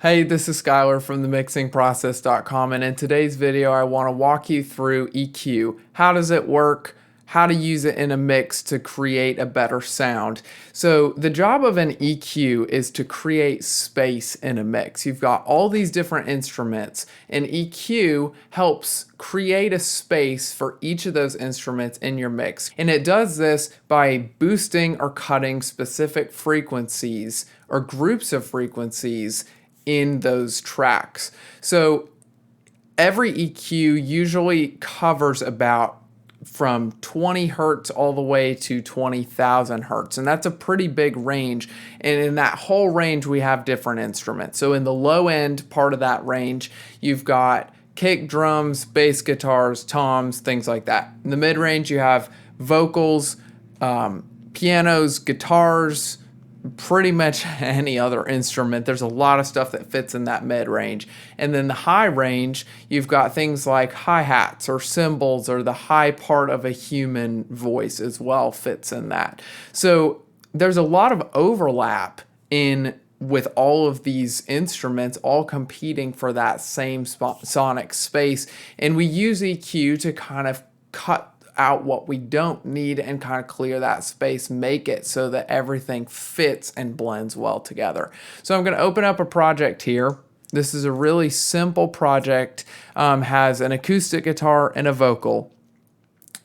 Hey, this is Schuyler from themixingprocess.com, and in today's video I want to walk you through EQ. How does it work? How to use it in a mix to create a better sound. So the job of an EQ is to create space in a mix. You've got all these different instruments, and EQ helps create a space for each of those instruments in your mix. And it does this by boosting or cutting specific frequencies or groups of frequencies in those tracks. So every EQ usually covers about from 20 hertz all the way to 20,000 hertz, and that's a pretty big range. And in that whole range we have different instruments. So in the low end part of that range you've got kick drums, bass guitars, toms, things like that. In the mid range you have vocals, pianos, guitars, pretty much any other instrument. There's a lot of stuff that fits in that mid range. And then the high range, you've got things like hi-hats or cymbals, or the high part of a human voice as well fits in that. So there's a lot of overlap with all of these instruments all competing for that same sonic space. And we use EQ to kind of cut out what we don't need and kind of clear that space, make it so that everything fits and blends well together. So I'm going to open up a project here. This is a really simple project, has an acoustic guitar and a vocal.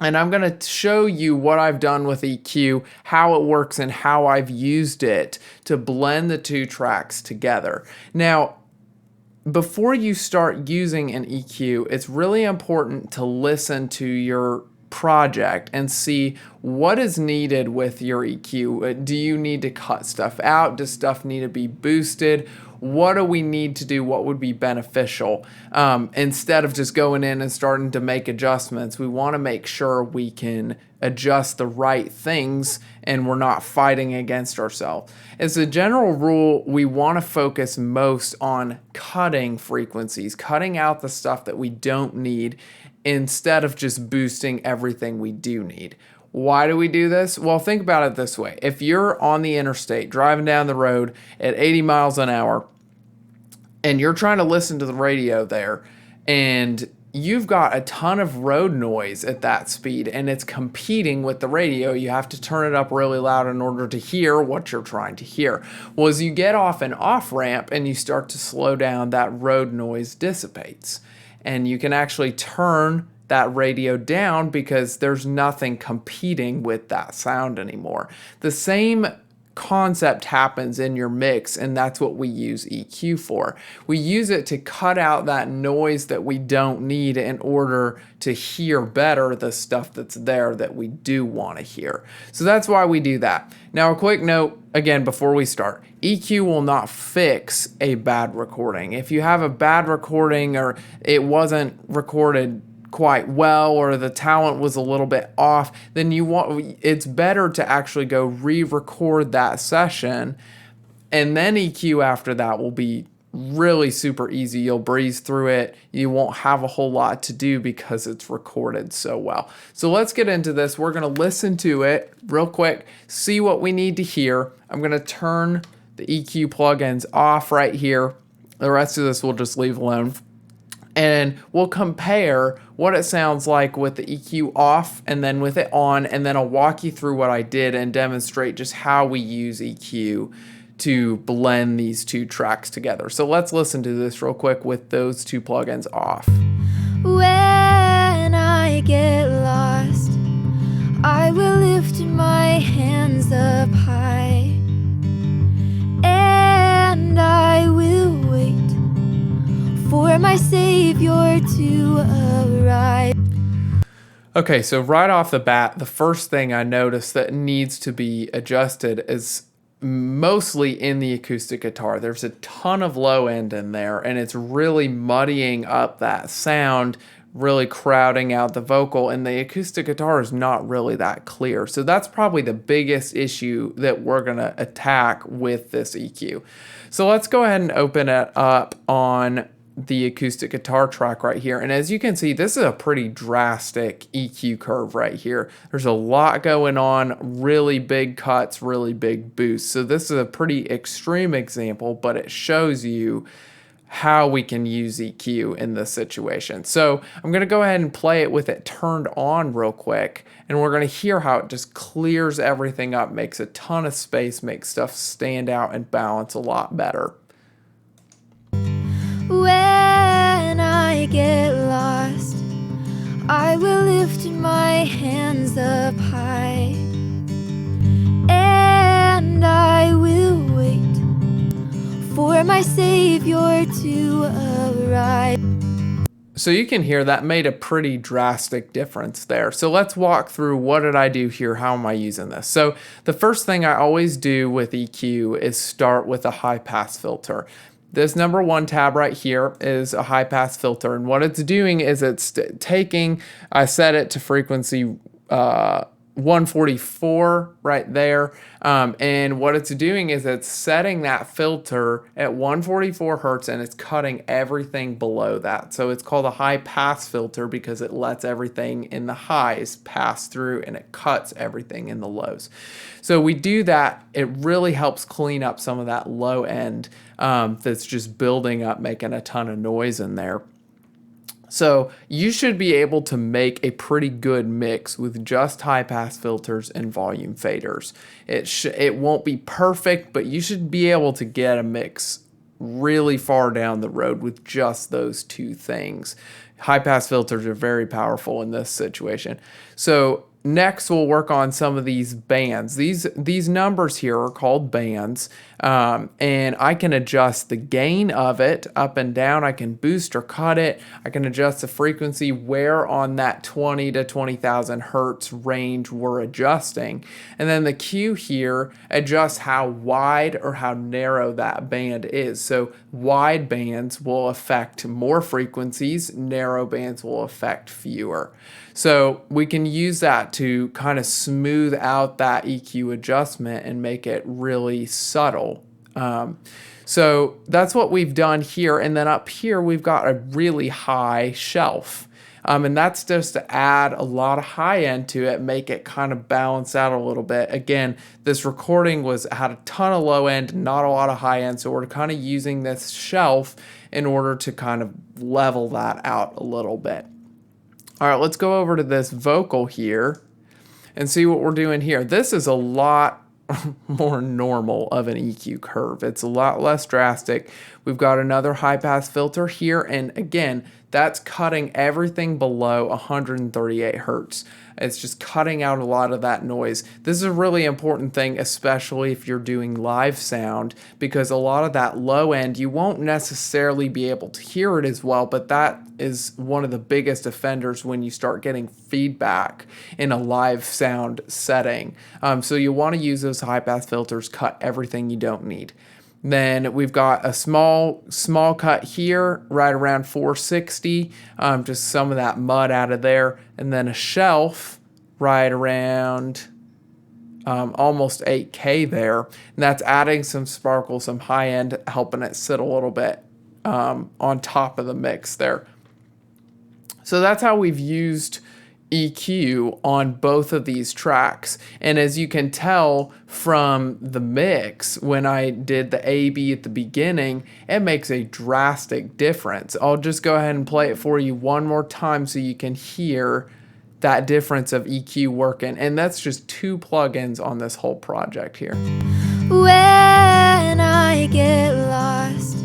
And I'm going to show you what I've done with EQ, how it works, and how I've used it to blend the two tracks together. Now, before you start using an EQ, it's really important to listen to your project and see what is needed with your EQ. Do you need to cut stuff out? Does stuff need to be boosted? What do we need to do? What would be beneficial? Instead of just going in and starting to make adjustments, we want to make sure we can adjust the right things and we're not fighting against ourselves. As a general rule, we want to focus most on cutting frequencies, cutting out the stuff that we don't need, instead of just boosting everything we do need. Why do we do this? Well, think about it this way. If you're on the interstate driving down the road at 80 miles an hour and you're trying to listen to the radio there, and you've got a ton of road noise at that speed and it's competing with the radio, you have to turn it up really loud in order to hear what you're trying to hear. Well, as you get off an off-ramp and you start to slow down, that road noise dissipates. And you can actually turn that radio down because there's nothing competing with that sound anymore. The same concept happens in your mix, and that's what we use EQ for. We use it to cut out that noise that we don't need in order to hear better the stuff that's there that we do want to hear. So that's why we do that. Now, a quick note, again, before we start, EQ will not fix a bad recording. If you have a bad recording or it wasn't recorded quite well or the talent was a little bit off, then it's better to actually go re-record that session, and then EQ after that will be really super easy. You'll breeze through it. You won't have a whole lot to do because it's recorded so well. So let's get into this. We're going to listen to it real quick, see what we need to hear. I'm going to turn the EQ plugins off right here. The rest of this we'll just leave alone. And we'll compare what it sounds like with the EQ off and then with it on, and then I'll walk you through what I did and demonstrate just how we use EQ to blend these two tracks together. So let's listen to this real quick with those two plugins off. When I get lost, I will lift my hands up high, and I will wait for my Savior to arrive. Okay, so right off the bat, the first thing I noticed that needs to be adjusted is mostly in the acoustic guitar. There's a ton of low end in there, and it's really muddying up that sound, really crowding out the vocal, and the acoustic guitar is not really that clear. So that's probably the biggest issue that we're going to attack with this EQ. So let's go ahead and open it up on the acoustic guitar track right here. And as you can see, this is a pretty drastic EQ curve right here. There's a lot going on, really big cuts, really big boosts. So this is a pretty extreme example, but it shows you how we can use EQ in this situation. So I'm going to go ahead and play it with it turned on real quick, and we're going to hear how it just clears everything up, makes a ton of space, makes stuff stand out and balance a lot better. When I get lost, I will lift my hands up high, and I will wait for my Savior to arrive. So you can hear that made a pretty drastic difference there. So let's walk through what did I do here, how am I using this? So the first thing I always do with EQ is start with a high pass filter. This number 1 tab right here is a high pass filter, and what it's doing is it's taking, I set it to frequency 144 right there, and what it's doing is it's setting that filter at 144 hertz and it's cutting everything below that. So it's called a high pass filter because it lets everything in the highs pass through and it cuts everything in the lows. So we do that, it really helps clean up some of that low end that's just building up, making a ton of noise in there. So you should be able to make a pretty good mix with just high pass filters and volume faders. It won't be perfect, but you should be able to get a mix really far down the road with just those two things. High pass filters are very powerful in this situation. So next, we'll work on some of these bands. These numbers here are called bands, and I can adjust the gain of it up and down. I can boost or cut it. I can adjust the frequency where on that 20 to 20,000 hertz range we're adjusting. And then the Q here adjusts how wide or how narrow that band is. So wide bands will affect more frequencies, narrow bands will affect fewer. So we can use that to kind of smooth out that EQ adjustment and make it really subtle. So that's what we've done here. And then up here, we've got a really high shelf. And that's just to add a lot of high end to it, make it kind of balance out a little bit. Again, this recording had a ton of low end, not a lot of high end. So we're kind of using this shelf in order to kind of level that out a little bit. All right, let's go over to this vocal here and see what we're doing here. This is a lot more normal of an EQ curve. It's a lot less drastic. We've got another high pass filter here, and again, that's cutting everything below 138 hertz. It's just cutting out a lot of that noise. This is a really important thing, especially if you're doing live sound, because a lot of that low end, you won't necessarily be able to hear it as well, but that is one of the biggest offenders when you start getting feedback in a live sound setting. So you want to use those high pass filters, cut everything you don't need. Then we've got a small cut here, right around 460, just some of that mud out of there. And then a shelf right around almost 8K there. And that's adding some sparkle, some high end, helping it sit a little bit on top of the mix there. So that's how we've used EQ on both of these tracks. And as you can tell from the mix, when I did the A-B at the beginning, it makes a drastic difference. I'll just go ahead and play it for you one more time so you can hear that difference of EQ working. And that's just 2 plugins on this whole project here. When I get lost,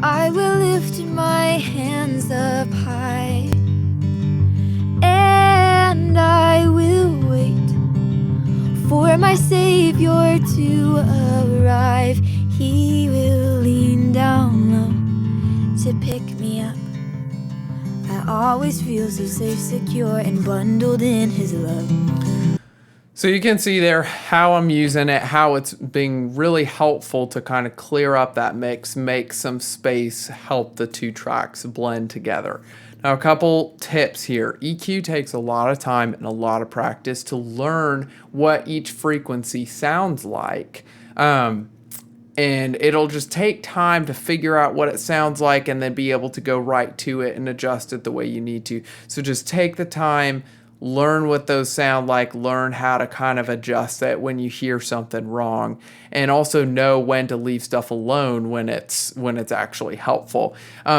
I will lift my hands up high, and I will wait for my Savior to arrive. He will lean down low to pick me up. I always feel so safe, secure, and bundled in His love. So you can see there how I'm using it, how it's being really helpful to kind of clear up that mix, make some space, help the 2 tracks blend together. Now, a couple tips here. EQ takes a lot of time and a lot of practice to learn what each frequency sounds like. and it'll just take time to figure out what it sounds like and then be able to go right to it and adjust it the way you need to. So just take the time, learn what those sound like, learn how to kind of adjust it when you hear something wrong, and also know when to leave stuff alone when it's actually helpful.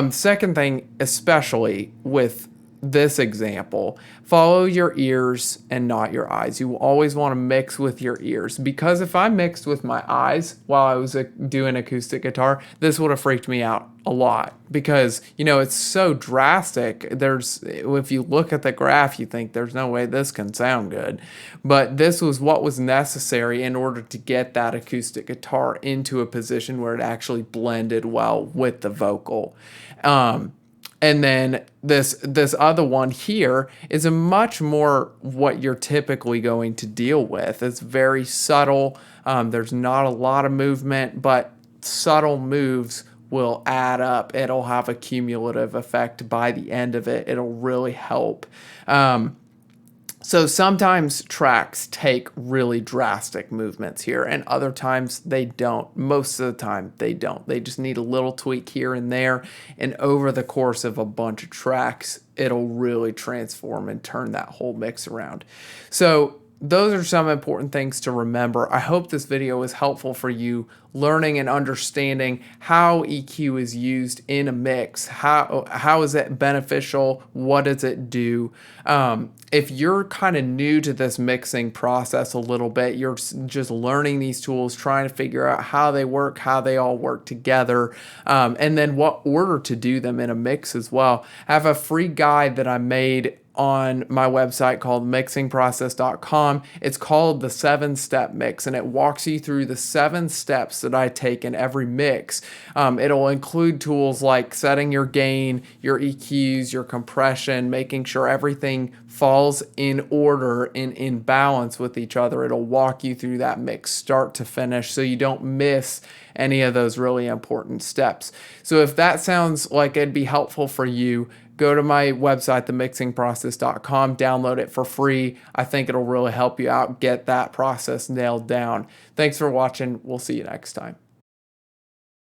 Second thing, especially with this example, follow your ears and not your eyes. You always want to mix with your ears, because if I mixed with my eyes while I was doing acoustic guitar, this would have freaked me out a lot, because it's so drastic. If you look at the graph, you think there's no way this can sound good, but this was what was necessary in order to get that acoustic guitar into a position where it actually blended well with the vocal. And then this other one here is a much more what you're typically going to deal with. It's very subtle. There's not a lot of movement, but subtle moves will add up. It'll have a cumulative effect by the end of it. It'll really help. So sometimes tracks take really drastic movements here, and other times they don't. Most of the time they don't. They just need a little tweak here and there, and over the course of a bunch of tracks, it'll really transform and turn that whole mix around. So those are some important things to remember. I hope this video was helpful for you learning and understanding how EQ is used in a mix. How is it beneficial? What does it do? If you're kind of new to this mixing process a little bit, you're just learning these tools, trying to figure out how they work, how they all work together, and then what order to do them in a mix as well. I have a free guide that I made on my website called mixingprocess.com. It's called the 7-step mix, and it walks you through the 7 steps that I take in every mix. It'll include tools like setting your gain, your EQs, your compression, making sure everything falls in order and in balance with each other. It'll walk you through that mix start to finish so you don't miss any of those really important steps. So if that sounds like it'd be helpful for you, go to my website, themixingprocess.com, download it for free. I think it'll really help you out, get that process nailed down. Thanks for watching. We'll see you next time.